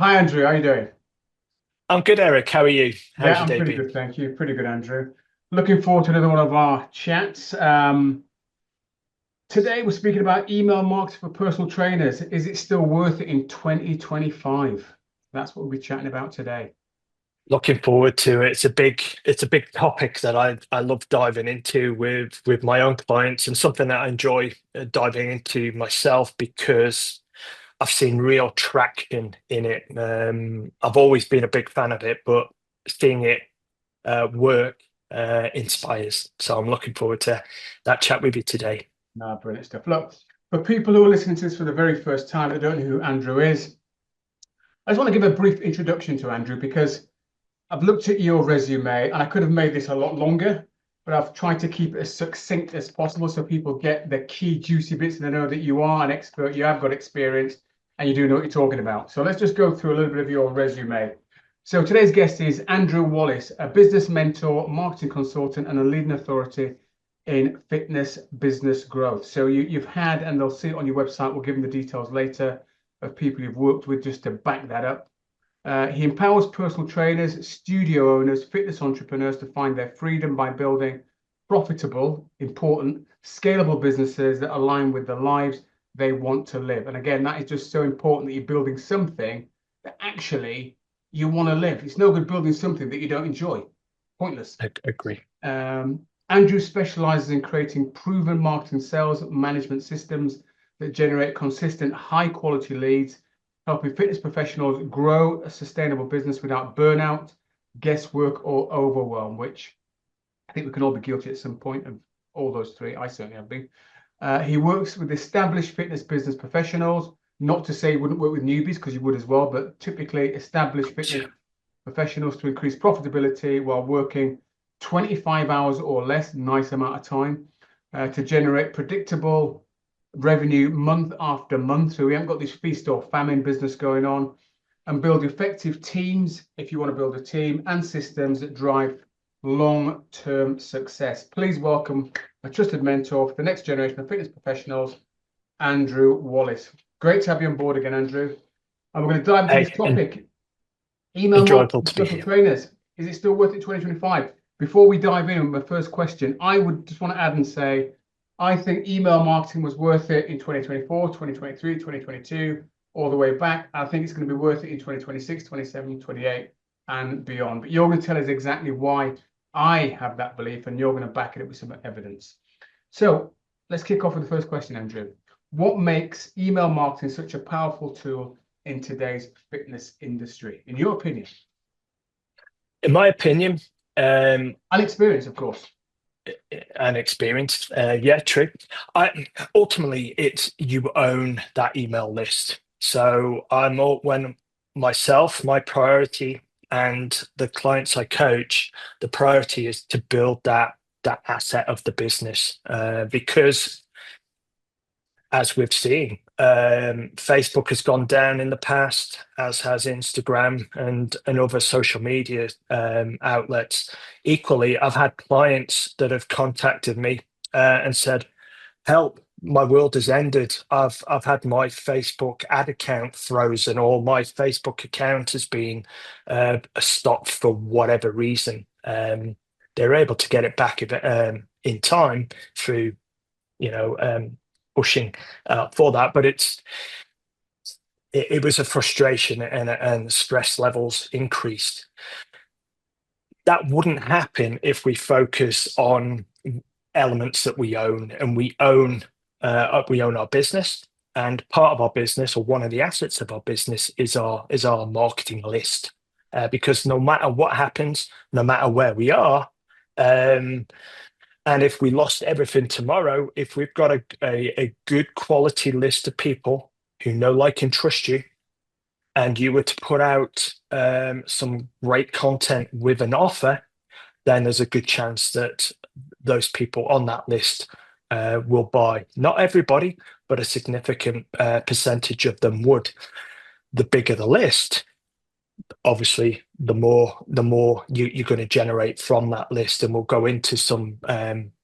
Hi, Andrew. How you doing? I'm good, Eric. How are you? Yeah, How's your I'm day pretty been? good, thank you. Pretty good, Andrew. Looking forward to another one of our chats. Today we're speaking about email marketing for personal trainers. Is it still worth it in 2025? That's what we'll be chatting about today. Looking forward to it. It's a big topic that I love diving into with my own clients, and something that I enjoy diving into myself because I've seen real traction in it. I've always been a big fan of it, but seeing it work inspires. So I'm looking forward to that chat with you today. No, brilliant stuff. Look, for people who are listening to this for the very first time that don't know who Andrew is, I just want to give a brief introduction to Andrew because I've looked at your resume and I could have made this a lot longer, but I've tried to keep it as succinct as possible so people get the key juicy bits and they know that you are an expert, you have got experience, and you do know what you're talking about. So let's just go through a little bit of your resume. So today's guest is Andrew Wallace, a business mentor, marketing consultant, and a leading authority in fitness business growth. So you've had, and they'll see it on your website, we'll give them the details later of people you've worked with just to back that up. He empowers personal trainers, studio owners, fitness entrepreneurs to find their freedom by building profitable, important, scalable businesses that align with the lives they want to live. And again, that is just so important that you're building something that actually you want to live. It's no good building something that you don't enjoy. Pointless. I agree. Andrew specializes in creating proven marketing sales management systems that generate consistent, high quality leads, helping fitness professionals grow a sustainable business without burnout, guesswork, or overwhelm, which I think we can all be guilty at some point of all those three. I certainly have been. He works with established fitness business professionals, not to say he wouldn't work with newbies because you would as well, but typically established fitness professionals to increase profitability while working 25 hours or less, nice amount of time, to generate predictable revenue month after month. So we haven't got this feast or famine business going on, and build effective teams if you want to build a team and systems that drive long-term success. Please welcome a trusted mentor for the next generation of fitness professionals, Andrew Wallace. Great to have you on board again, Andrew. And we're going to dive into this Hey, topic. Email enjoyable marketing to for be personal here. trainers. Is it still worth it 2025? Before we dive in with my first question, I would just want to add and say, I think email marketing was worth it in 2024, 2023, 2022, all the way back. I think it's going to be worth it in 2026, 27, 28, and beyond. But you're going to tell us exactly why I have that belief, and you're going to back it up with some evidence. So let's kick off with the first question, Andrew. What makes email marketing such a powerful tool in today's fitness industry, in your opinion? In my opinion, um, And experience, of course. and experience, yeah, true. Ultimately, it's you own that email list. So when myself, my priority, and the clients I coach, the priority is to build that asset of the business, because as we've seen, Facebook has gone down in the past, as has Instagram and other social media outlets. Equally, I've had clients that have contacted me and said, "Help! My world has ended. I've had my Facebook ad account frozen, or my Facebook account has been stopped for whatever reason." They're able to get it back in time through you know, pushing for that. But it was a frustration, and stress levels increased. That wouldn't happen if we focus on elements that we own, and we own our business. And part of our business, or one of the assets of our business, is our marketing list. Because no matter what happens, no matter where we are, um, and if we lost everything tomorrow, if we've got a good quality list of people who know, like, and trust you, and you were to put out some great content with an offer, then there's a good chance that those people on that list will buy. Not everybody, but a significant percentage of them would. The bigger the list, obviously, the more you're going to generate from that list, and we'll go into some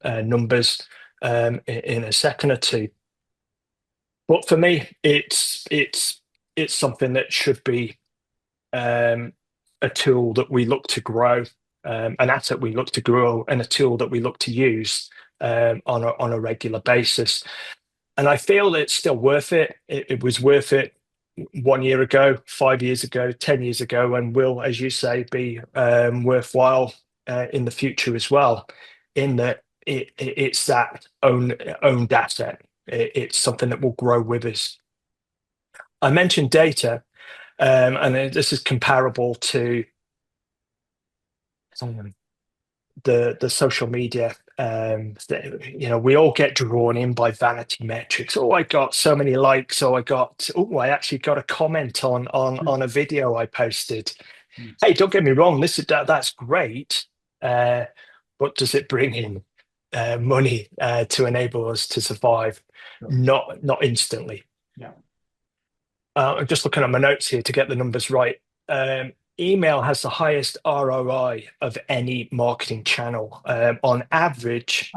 numbers in a second or two. But for me, it's something that should be a tool that we look to grow, an asset we look to grow, and a tool that we look to use on a regular basis. And I feel it's still worth it. It was worth it 1 year ago, 5 years ago, 10 years ago, and will, as you say, be worthwhile in the future as well, in that it's that owned asset. It's something that will grow with us. I mentioned data, and this is comparable to the social media. We all get drawn in by vanity metrics. Oh, I got so many likes. I actually got a comment on a video I posted. Hey, don't get me wrong, that's great, but does it bring in money to enable us to survive? Not instantly. Yeah. I'm just looking at my notes here to get the numbers right. Email has the highest ROI of any marketing channel. On average,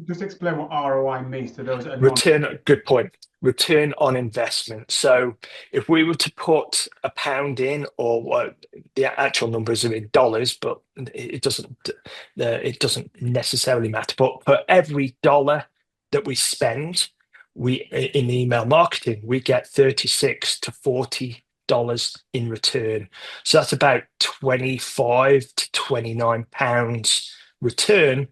just explain what ROI means to those that are good point. Return on investment. So if we were to put £1 in, or what the actual numbers are in dollars, but it doesn't necessarily matter. But for every dollar that we spend, in email marketing, we get $36 to $40 in return. So that's about £25 to £29 return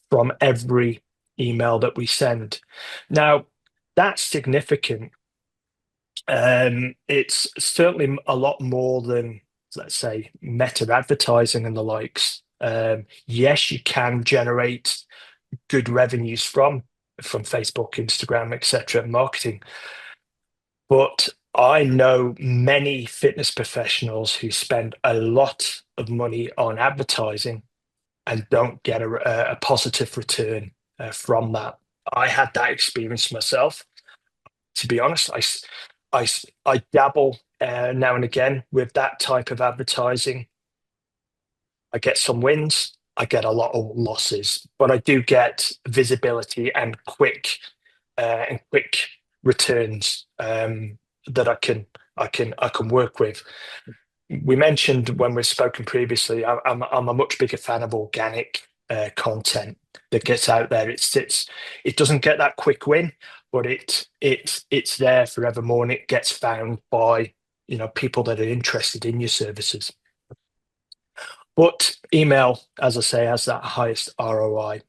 from every email that we send. Now, that's significant. It's certainly a lot more than, let's say, meta advertising and the likes. Yes, you can generate good revenues from Facebook, Instagram, etc., marketing. But I know many fitness professionals who spend a lot of money on advertising and don't get a positive return from that. I had that experience myself. To be honest, I dabble now and again with that type of advertising. I get some wins, I get a lot of losses, but I do get visibility and quick returns that I can work with. We mentioned when we've spoken previously, I'm a much bigger fan of organic content that gets out there. It doesn't get that quick win, but it's there forevermore, and it gets found by people that are interested in your services. But email, as I say, has that highest ROI.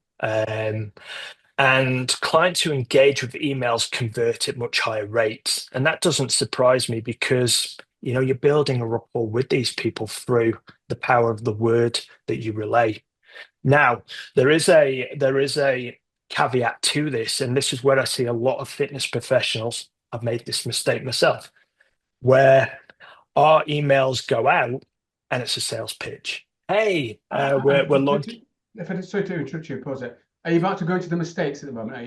And clients who engage with emails convert at much higher rates. And that doesn't surprise me, because you're building a rapport with these people through the power of the word that you relay. Now, there is a caveat to this, and this is where I see a lot of fitness professionals. I've made this mistake myself, where our emails go out and it's a sales pitch. Hey, we're launching. If I sorry to interrupt you, pause it. Are you about to go into the mistakes at the moment? Are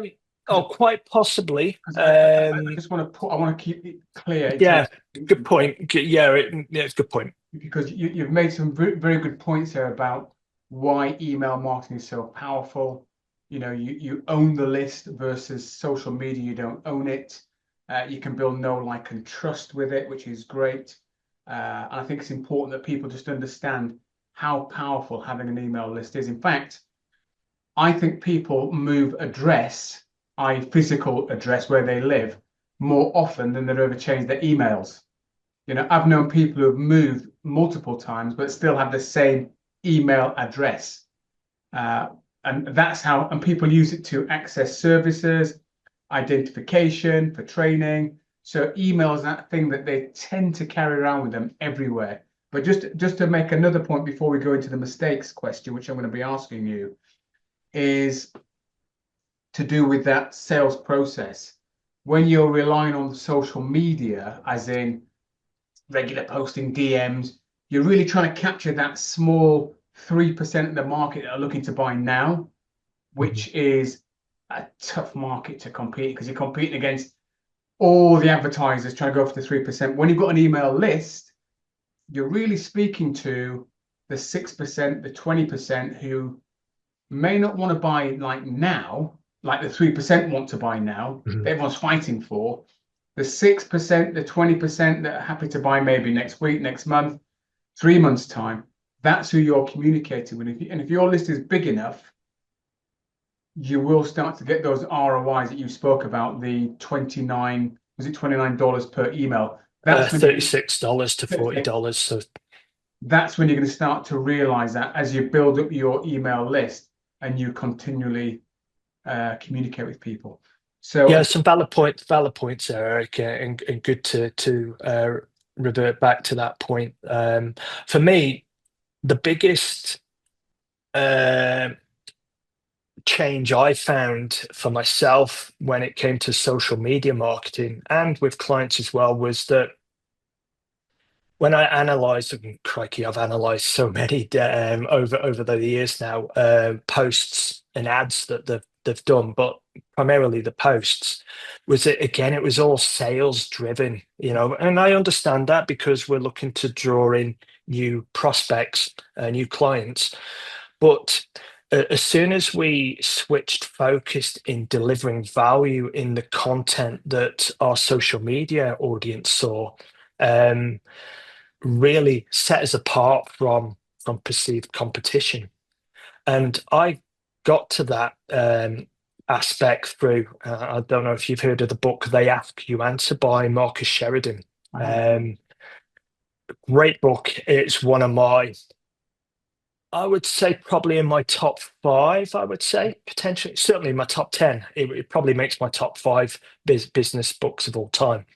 you? Quite possibly. I just want to keep it clear. Yeah, good point. Yeah, it's a good point. Because you've made some very good points there about why email marketing is so powerful. You own the list versus social media. You don't own it. You can build know, like, and trust with it, which is great. And I think it's important that people just understand how powerful having an email list is. In fact, I think people move address, i.e. physical address where they live, more often than they've ever changed their emails. I've known people who have moved multiple times but still have the same email address. And that's how, and people use it to access services, identification, for training. So email is that thing that they tend to carry around with them everywhere. But just to make another point before we go into the mistakes question, which I'm going to be asking you, is to do with that sales process. When you're relying on social media, as in regular posting, DMs, you're really trying to capture that small 3% of the market that are looking to buy now, which is a tough market to compete, because you're competing against all the advertisers trying to go for the 3%. When you've got an email list, you're really speaking to the 6%, the 20% who may not want to buy like now, like the 3% want to buy now, that everyone's fighting for. the 6%, the 20% that are happy to buy maybe next week, next month, 3 months' time, that's who you're communicating with. And if your list is big enough, you will start to get those ROIs that you spoke about, the $29 per email. That's $36 to $40. So that's when you're going to start to realize that as you build up your email list and you continually communicate with people. So yeah, some valid points there, Eric, and good to revert back to that point. For me, the biggest change I found for myself when it came to social media marketing and with clients as well was that when I analysed, and crikey, I've analysed so many over the years now, posts and ads that they've done, but primarily the posts, was it again, it was all sales driven, and I understand that because we're looking to draw in new prospects, new clients. But as soon as we switched focused in delivering value in the content that our social media audience saw, really set us apart from perceived competition. And I got to that aspect through, I don't know if you've heard of the book They Ask You Answer by Marcus Sheridan. Great book. It's one of my, I would say probably in my top 5, I would say, potentially, certainly in my top 10. It probably makes my top 5 business books of all time.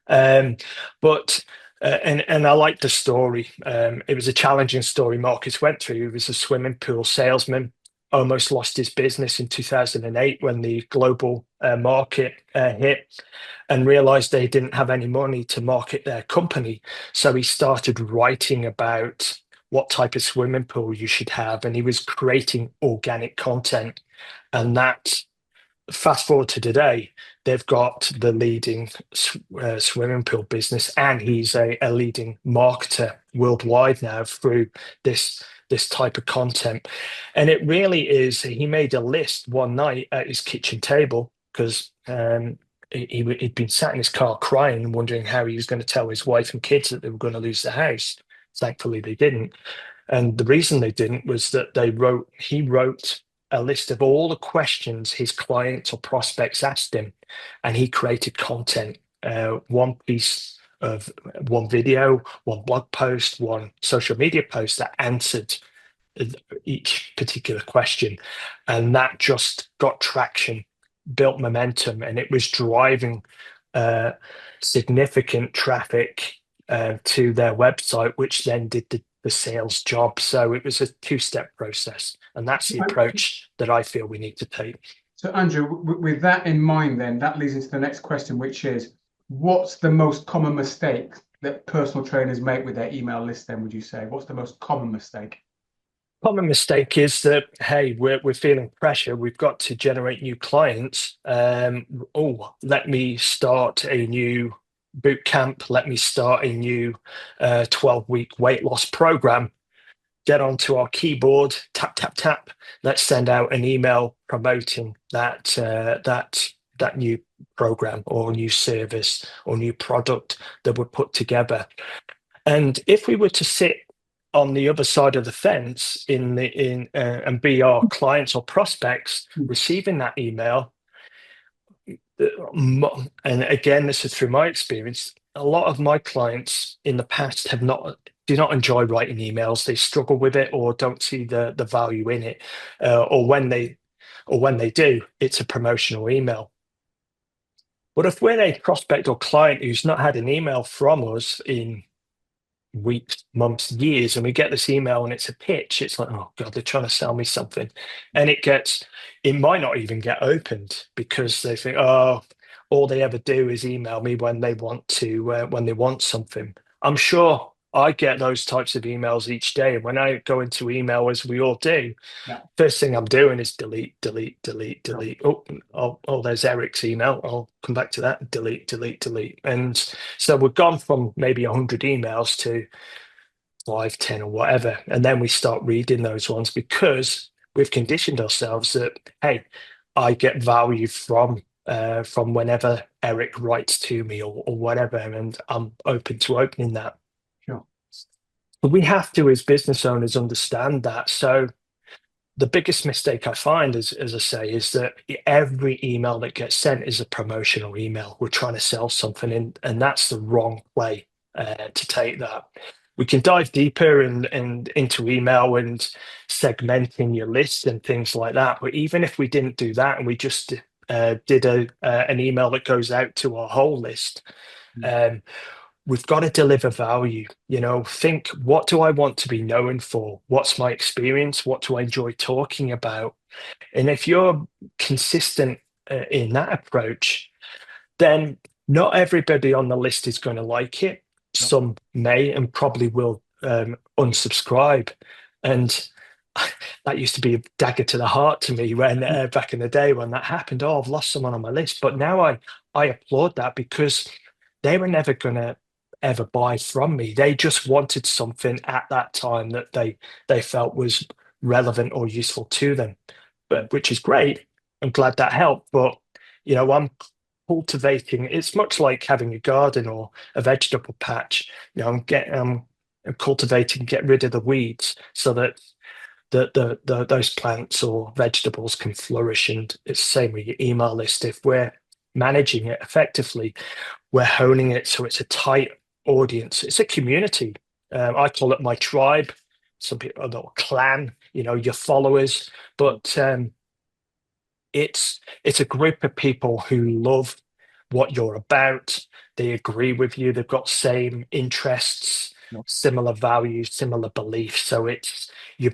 But I like the story. It was a challenging story Marcus went through. He was a swimming pool salesman, almost lost his business in 2008 when the global market hit, and realized they didn't have any money to market their company. So he started writing about what type of swimming pool you should have, and he was creating organic content. And that, fast forward to today, they've got the leading swimming pool business, and he's a leading marketer worldwide now through this type of content. And it really is, he made a list one night at his kitchen table because he'd been sat in his car crying and wondering how he was going to tell his wife and kids that they were going to lose the house. Thankfully, they didn't. And the reason they didn't was that he wrote a list of all the questions his clients or prospects asked him, and he created content, one video, one blog post, one social media post that answered each particular question. And that just got traction, built momentum, and it was driving significant traffic to their website, which then did the sales job. So it was a 2-step process, and that's the approach that I feel we need to take. So Andrew, with that in mind, then that leads into the next question, which is, what's the most common mistake that personal trainers make with their email list? Then, would you say, what's the most common mistake? Common mistake is that, hey, we're feeling pressure. We've got to generate new clients. Let me start a new boot camp. Let me start a new 12-week weight loss program. Get onto our keyboard, tap, tap, tap. Let's send out an email promoting that new program or new service or new product that we're put together. And if we were to sit on the other side of the fence and be our clients or prospects receiving that email, and again, this is through my experience, a lot of my clients in the past do not enjoy writing emails. They struggle with it or don't see the value in it, or when they do, it's a promotional email. But if we're a prospect or client who's not had an email from us in weeks, months, years, and we get this email and it's a pitch, it's like, oh God, they're trying to sell me something. And it might not even get opened because they think, oh, all they ever do is email me when they want something. I'm sure I get those types of emails each day. And when I go into email, as we all do, first thing I'm doing is delete. Oh, there's Eric's email. I'll come back to that. Delete. And so we've gone from maybe 100 emails to 5, 10 or whatever. And then we start reading those ones because we've conditioned ourselves that, hey, I get value from from whenever Eric writes to me or whatever, and I'm open to opening that. Sure. But we have to, as business owners, understand that. So the biggest mistake I find, as I say, is that every email that gets sent is a promotional email. We're trying to sell something, and that's the wrong way to take that. We can dive deeper and into email and segmenting your list and things like that. But even if we didn't do that and we just did an email that goes out to our whole list, we've got to deliver value. Think, what do I want to be known for? What's my experience? What do I enjoy talking about? And if you're consistent in that approach, then not everybody on the list is going to like it. Some may and probably will unsubscribe. And that used to be a dagger to the heart to me when back in the day when that happened. Oh, I've lost someone on my list. But now I applaud that, because they were never going to ever buy from me. They just wanted something at that time that they felt was relevant or useful to them, which is great. I'm glad that helped. But I'm cultivating. It's much like having a garden or a vegetable patch. I'm cultivating, get rid of the weeds so that those plants or vegetables can flourish. And it's the same with your email list. If we're managing it effectively, we're honing it so it's a tight audience. It's a community. I call it my tribe. Some people call it clan. Your followers, but it's a group of people who love what you're about. They agree with you. They've got same interests, similar values, similar beliefs. So it's you're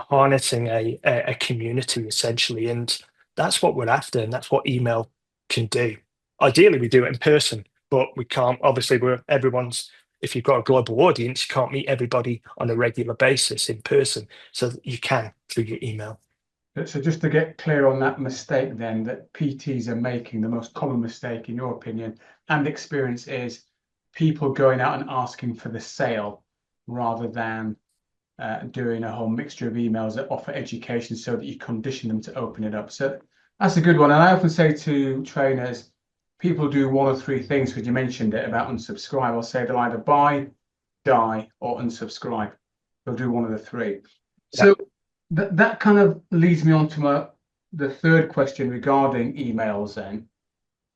harnessing a community essentially, and that's what we're after, and that's what email can do. Ideally, we do it in person, but we can't. Obviously, if you've got a global audience, you can't meet everybody on a regular basis in person. So you can through your email. So just to get clear on that mistake then that PTs are making, the most common mistake in your opinion and experience is people going out and asking for the sale rather than doing a whole mixture of emails that offer education so that you condition them to open it up. So that's a good one. And I often say to trainers, people do one of three things, because you mentioned it about unsubscribe. I'll say they'll either buy, die, or unsubscribe. They'll do one of the three. So that kind of leads me on to the third question regarding emails then,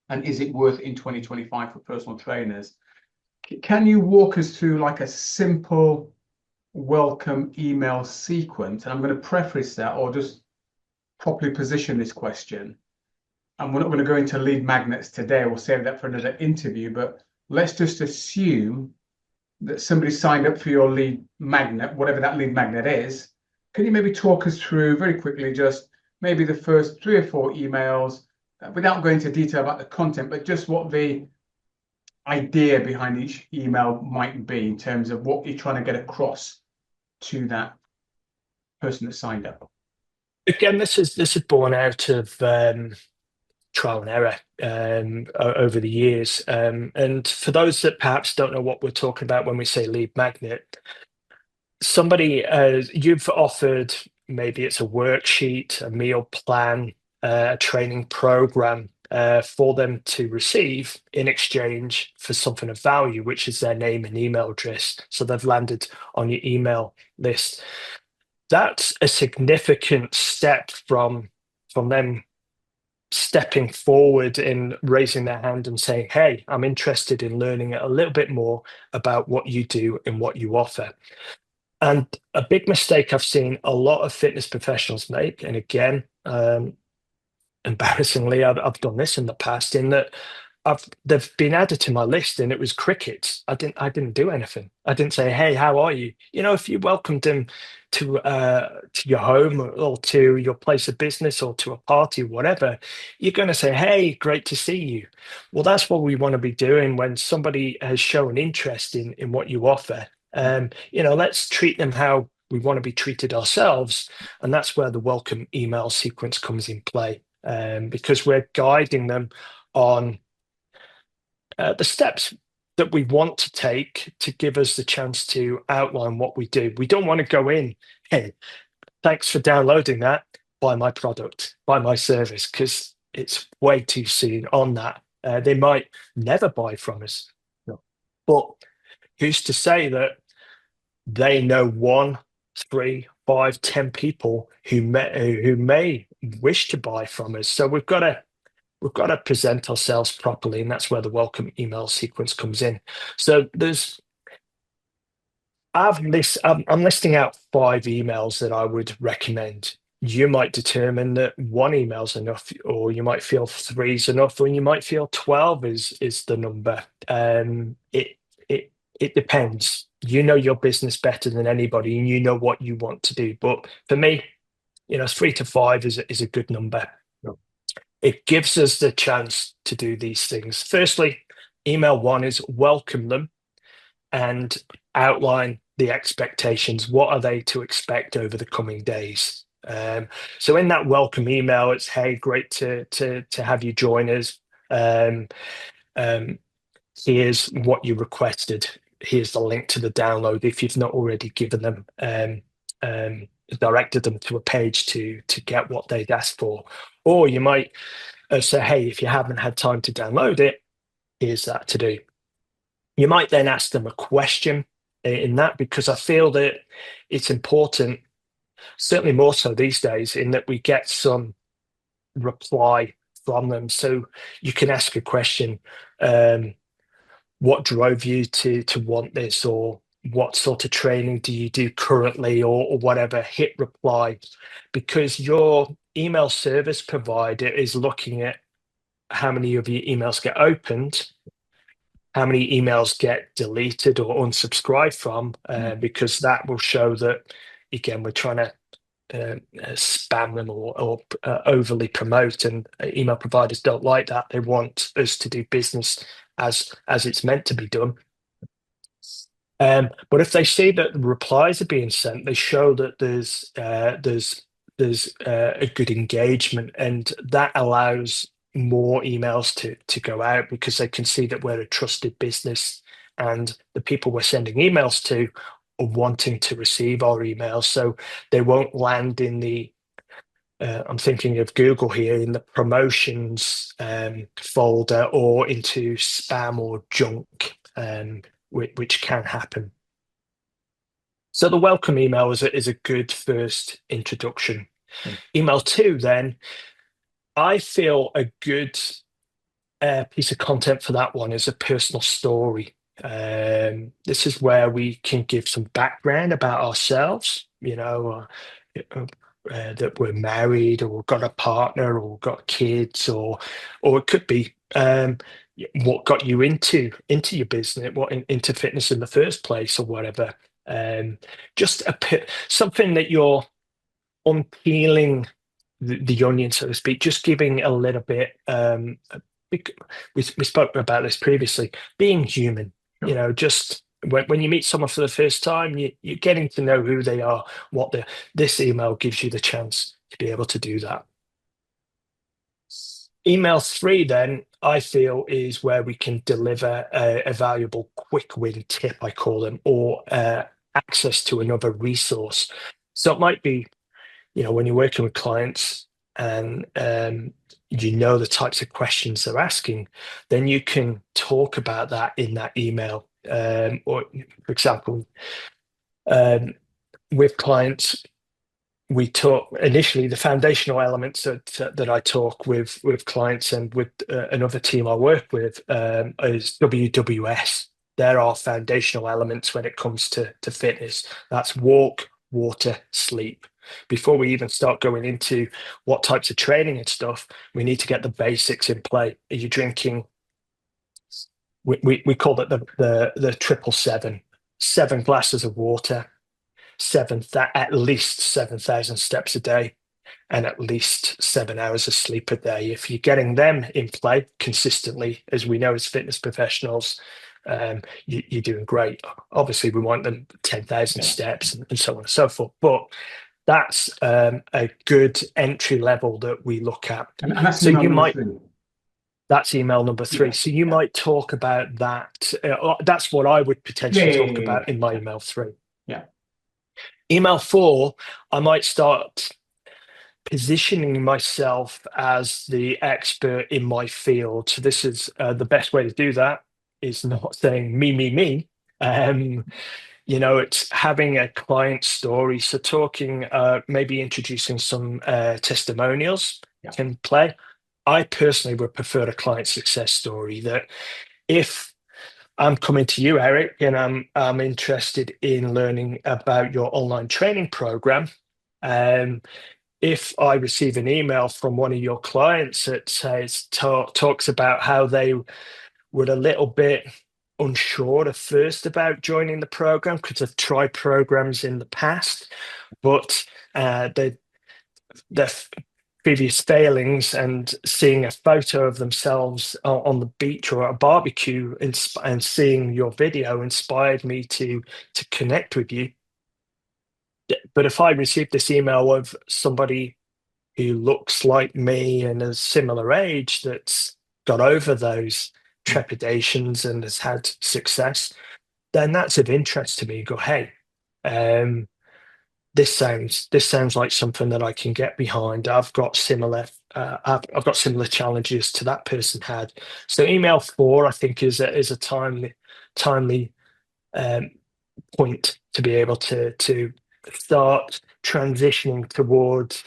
and is it worth in 2025 for personal trainers? Can you walk us through like a simple welcome email sequence? And I'm going to preface that, or just properly position this question. And we're not going to go into lead magnets today. We'll save that for another interview, but let's just assume that somebody signed up for your lead magnet, whatever that lead magnet is. Can you maybe talk us through very quickly, just maybe the first 3 or 4 emails, without going into detail about the content, but just what the idea behind each email might be in terms of what you're trying to get across to that person that signed up? Again, this is born out of trial and error over the years. And for those that perhaps don't know what we're talking about when we say lead magnet, somebody you've offered, maybe it's a worksheet, a meal plan, a training program for them to receive in exchange for something of value, which is their name and email address. So they've landed on your email list. That's a significant step from them stepping forward and raising their hand and saying, hey, I'm interested in learning a little bit more about what you do and what you offer. And a big mistake I've seen a lot of fitness professionals make, and again, embarrassingly, I've done this in the past, in that they've been added to my list and it was crickets. I didn't do anything. I didn't say, hey, how are you? If you welcomed them to your home or to your place of business or to a party, whatever, you're going to say, hey, great to see you. Well, that's what we want to be doing when somebody has shown interest in what you offer. Let's treat them how we want to be treated ourselves. And that's where the welcome email sequence comes in play, because we're guiding them on the steps that we want to take to give us the chance to outline what we do. We don't want to go in, hey, thanks for downloading that, buy my product, buy my service, because it's way too soon on that. They might never buy from us. Yeah. But who's to say that they know 1, 3, 5, 10 people who may wish to buy from us? So we've got to present ourselves properly, and that's where the welcome email sequence comes in. So I'm listing out 5 emails that I would recommend. You might determine that 1 email's enough, or you might feel 3's enough, or you might feel 12 is the number. It depends. You know your business better than anybody, and you know what you want to do. But for me, 3 to 5 is a good number. Yep. It gives us the chance to do these things. Firstly, email 1 is welcome them and outline the expectations. What are they to expect over the coming days? So in that welcome email, it's, hey, great to have you join us. Here's what you requested. Here's the link to the download if you've not already given them, directed them to a page to get what they'd asked for. Or you might say, hey, if you haven't had time to download it, here's that to do. You might then ask them a question in that, because I feel that it's important, certainly more so these days, in that we get some reply from them. So you can ask a question, what drove you to want this, or what sort of training do you do currently, or whatever. Hit reply, because your email service provider is looking at how many of your emails get opened, how many emails get deleted or unsubscribed from, because that will show that, again, we're trying to spam them or overly promote, and email providers don't like that. They want us to do business as it's meant to be done. But if they see that the replies are being sent, they show that there's a good engagement, and that allows more emails to go out, because they can see that we're a trusted business, and the people we're sending emails to are wanting to receive our emails. So they won't land in the I'm thinking of Google here, in the promotions folder, or into spam or junk, which can happen. So the welcome email is a good first introduction. Email 2, then, I feel a good piece of content for that one is a personal story. This is where we can give some background about ourselves, that we're married, or got a partner, or got kids, or it could be what got you into your business, into fitness in the first place, or whatever. Just something that you're unpeeling the onion, so to speak, just giving a little bit. We spoke about this previously, being human. Just when you meet someone for the first time, you're getting to know who they are. This email gives you the chance to be able to do that. Email 3, then, I feel, is where we can deliver a valuable quick win tip, I call them, or access to another resource. So it might be, when you're working with clients, and the types of questions they're asking, then you can talk about that in that email. Or, for example, with clients, we talk initially, the foundational elements that I talk with clients, and with another team I work with, is WWS. There are foundational elements when it comes to fitness. That's walk, water, sleep. Before we even start going into what types of training and stuff, we need to get the basics in play. Are you drinking? We call it the 777. 7 glasses of water, at least 7,000 steps a day, and at least 7 hours of sleep a day. If you're getting them in play consistently, as we know as fitness professionals, you're doing great. Obviously, we want them 10,000 steps and so on and so forth. But that's a good entry level that we look at. And that's so you might. 3. That's email number 3. Yeah. So you might talk about that. That's what I would potentially talk about in my email 3. Yeah. Email 4, I might start positioning myself as the expert in my field. So this is the best way to do that is not saying me. It's having a client story. So talking, maybe introducing some testimonials can play. I personally would prefer a client success story, that if I'm coming to you, Eric, and I'm interested in learning about your online training program. If I receive an email from one of your clients that says talks about how they were a little bit unsure at first about joining the program because they've tried programs in the past, but their previous failings, and seeing a photo of themselves on the beach or at a barbecue and seeing your video inspired me to connect with you. But if I receive this email of somebody who looks like me and a similar age that's got over those trepidations and has had success, then that's of interest to me. Go, hey, this sounds like something that I can get behind. I've got similar challenges to that person had. So email 4, I think, is a timely point to be able to start transitioning towards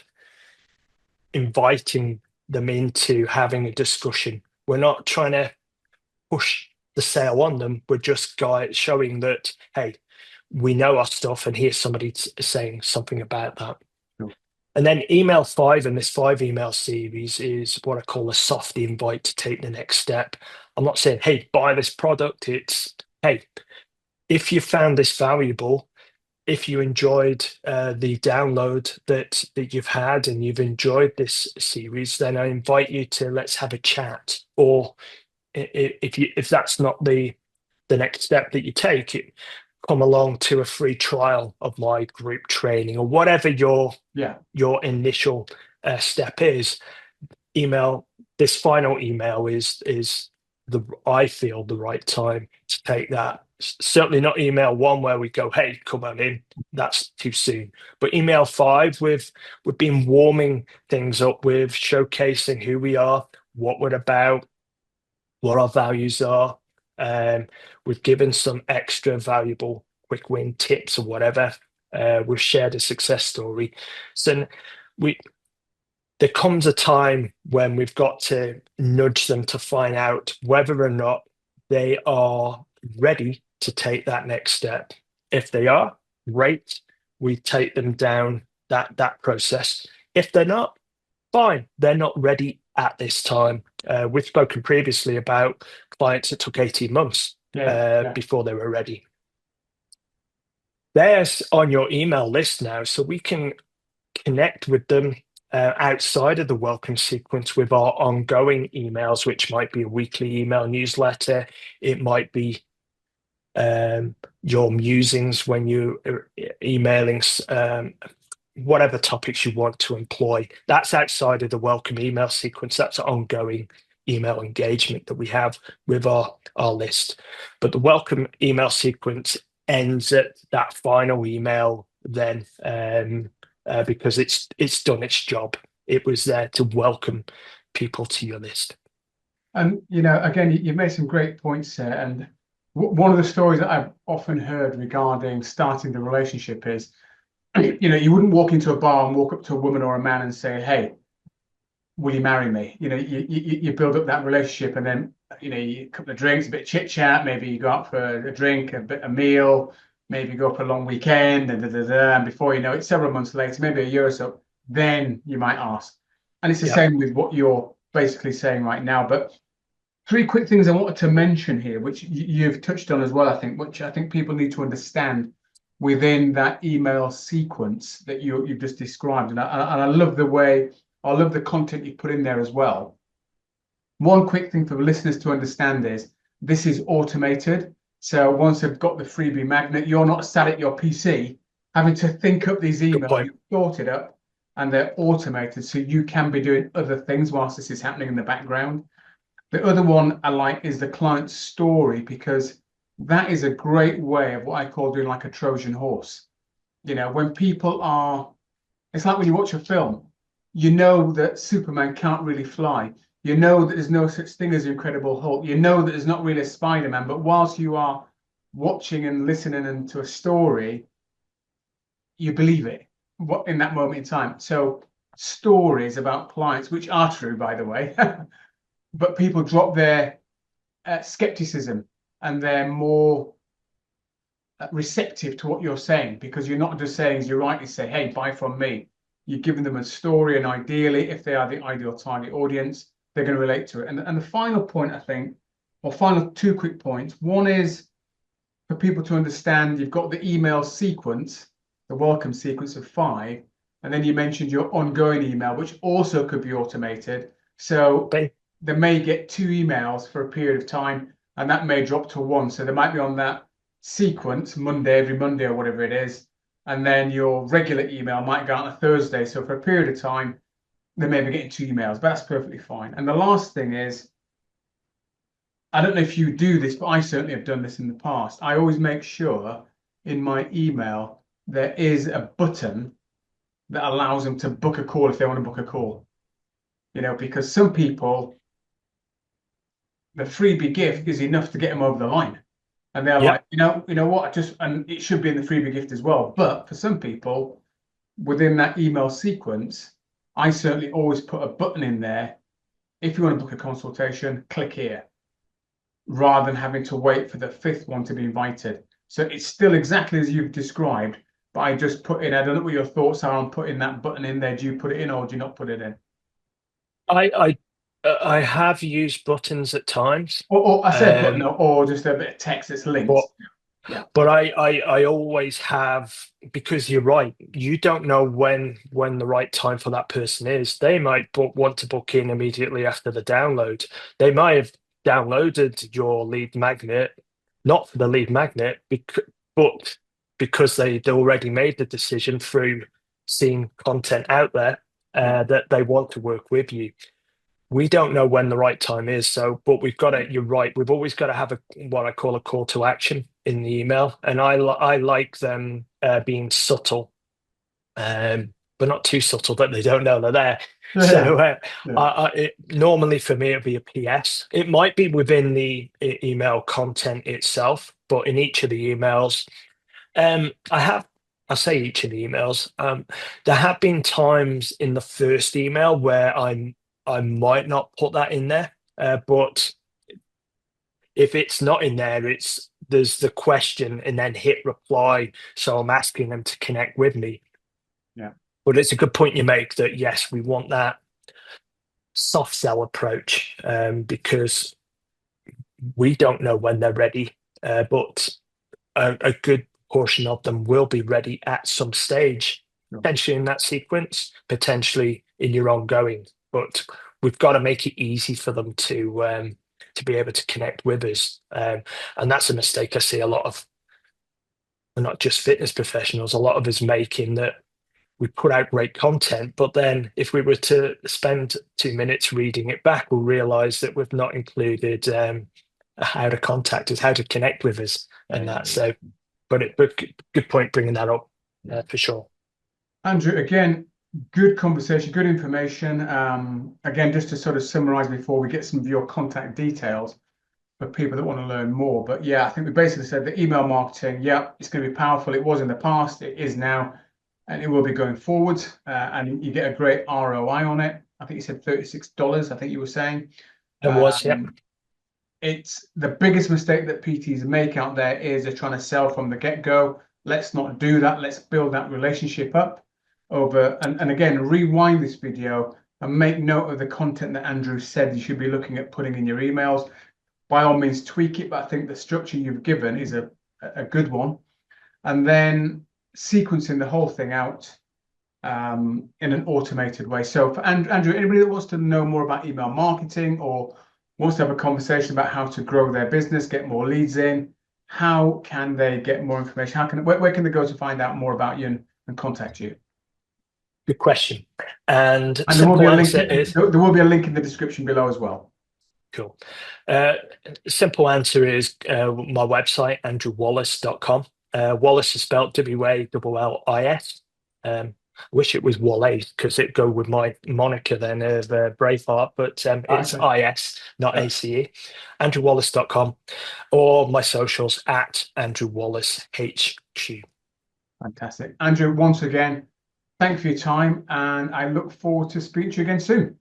inviting them into having a discussion. We're not trying to push the sale on them. We're just showing that, hey, we know our stuff, and here's somebody saying something about that. Sure. And then email 5 in this 5 email series is what I call a soft invite to take the next step. I'm not saying, hey, buy this product. It's, hey, if you found this valuable, if you enjoyed the download that you've had and you've enjoyed this series, then I invite you to let's have a chat. Or if that's not the next step that you take, come along to a free trial of my group training, or whatever your initial step is. This final email is I feel the right time to take that. Certainly not email 1 where we go, hey, come on in. That's too soon. But email 5, we've been warming things up with, showcasing who we are, what we're about, what our values are. We've given some extra valuable quick win tips or whatever. We've shared a success story. So there comes a time when we've got to nudge them to find out whether or not they are ready to take that next step. If they are, great, we take them down that process. If they're not, fine, they're not ready at this time. We've spoken previously about clients that took 18 months before they were ready. They're on your email list now, so we can connect with them outside of the welcome sequence with our ongoing emails, which might be a weekly email newsletter. It might be your musings when you're emailing whatever topics you want to employ. That's outside of the welcome email sequence. That's ongoing email engagement that we have with our list. But the welcome email sequence ends at that final email then, because it's done its job. It was there to welcome people to your list. And, again, you made some great points there. And one of the stories that I've often heard regarding starting the relationship is, you wouldn't walk into a bar and walk up to a woman or a man and say, hey, will you marry me? You build up that relationship, and then, a couple of drinks, a bit of chit chat, maybe you go out for a drink, a meal, maybe go for a long weekend, and before you know it, several months later, maybe a year or so, then you might ask. And it's the same with what you're basically saying right now. But 3 quick things I wanted to mention here, which you've touched on as well, I think, which I think people need to understand within that email sequence that you've just described. And I love the content you put in there as well. One quick thing for the listeners to understand is this is automated. So once they've got the freebie magnet, you're not sat at your PC having to think up these emails. You've thought it up and they're automated. So you can be doing other things whilst this is happening in the background. The other one I like is the client story, because that is a great way of what I call doing like a Trojan horse. When people it's like when you watch a film, you know that Superman can't really fly. You know that there's no such thing as Incredible Hulk. You know that there's not really a Spider-Man. But whilst you are watching and listening into a story, you believe it in that moment in time. So stories about clients, which are true, by the way, but people drop their skepticism and they're more receptive to what you're saying, because you're not just saying, as you rightly say, hey, buy from me. You're giving them a story, and ideally, if they are the ideal target audience, they're going to relate to it. And the final point, I think, or final two quick points. One is for people to understand you've got the email sequence, the welcome sequence of 5, and then you mentioned your ongoing email, which also could be automated. So they may get 2 emails for a period of time, and that may drop to 1. So they might be on that sequence every Monday or whatever it is, and then your regular email might go out on a Thursday. So for a period of time, they may be getting 2 emails, but that's perfectly fine. And the last thing is, I don't know if you do this, but I certainly have done this in the past. I always make sure in my email there is a button that allows them to book a call if they want to book a call. You know, because some people, the freebie gift is enough to get them over the line. And they're like, you know what, and it should be in the freebie gift as well. But for some people, within that email sequence, I certainly always put a button in there. If you want to book a consultation, click here, rather than having to wait for the 5th one to be invited. So it's still exactly as you've described, but I just put in, I don't know what your thoughts are on putting that button in there. Do you put it in or do you not put it in? I have used buttons at times. Or I said button, or just a bit of text that's linked. But I always have, because you're right, you don't know when the right time for that person is. They might want to book in immediately after the download. They might have downloaded your lead magnet, not for the lead magnet, but because they'd already made the decision through seeing content out there that they want to work with you. We don't know when the right time is. So, but we've got to, you're right, we've always got to have what I call a call to action in the email. And I like them being subtle, but not too subtle that they don't know they're there. So normally for me, it'd be a PS. It might be within the email content itself, but in each of the emails, I say each of the emails, there have been times in the first email where I might not put that in there, but if it's not in there, there's the question and then hit reply. So I'm asking them to connect with me. Yeah. But it's a good point you make that, yes, we want that soft sell approach because we don't know when they're ready, but a good portion of them will be ready at some stage, potentially in that sequence, potentially in your ongoing. But we've got to make it easy for them to be able to connect with us. And that's a mistake I see a lot of, not just fitness professionals, a lot of us making, that we put out great content, but then if we were to spend 2 minutes reading it back, we'll realize that we've not included how to contact us, how to connect with us, and that. So, but good point bringing that up for sure. Andrew, again, good conversation, good information. Again, just to sort of summarize before we get some of your contact details for people that want to learn more. But yeah, I think we basically said that email marketing, yeah, it's going to be powerful. It was in the past, it is now, and it will be going forward. And you get a great ROI on it. I think you said $36, I think you were saying. It was, yeah. It's the biggest mistake that PTs make out there is they're trying to sell from the get-go. Let's not do that. Let's build that relationship up over, and again, rewind this video and make note of the content that Andrew said you should be looking at putting in your emails. By all means, tweak it, but I think the structure you've given is a good one. And then sequencing the whole thing out in an automated way. So for Andrew, anybody that wants to know more about email marketing or wants to have a conversation about how to grow their business, get more leads in, how can they get more information? Where can they go to find out more about you and contact you? Good question. And there will be a link in the description below as well. Cool. Simple answer is my website, andrewwallace.com. Wallace is spelled W-A-L-L-I-S. wish it was Wallace because it'd go with my moniker then of Braveheart, but it's IS, not ACE. AndrewWallace.com, or my socials at Andrew Wallace HQ. Fantastic. Andrew, once again, thank you for your time, and I look forward to speaking to you again soon.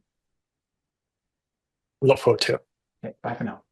Look forward to it. Okay, bye for now.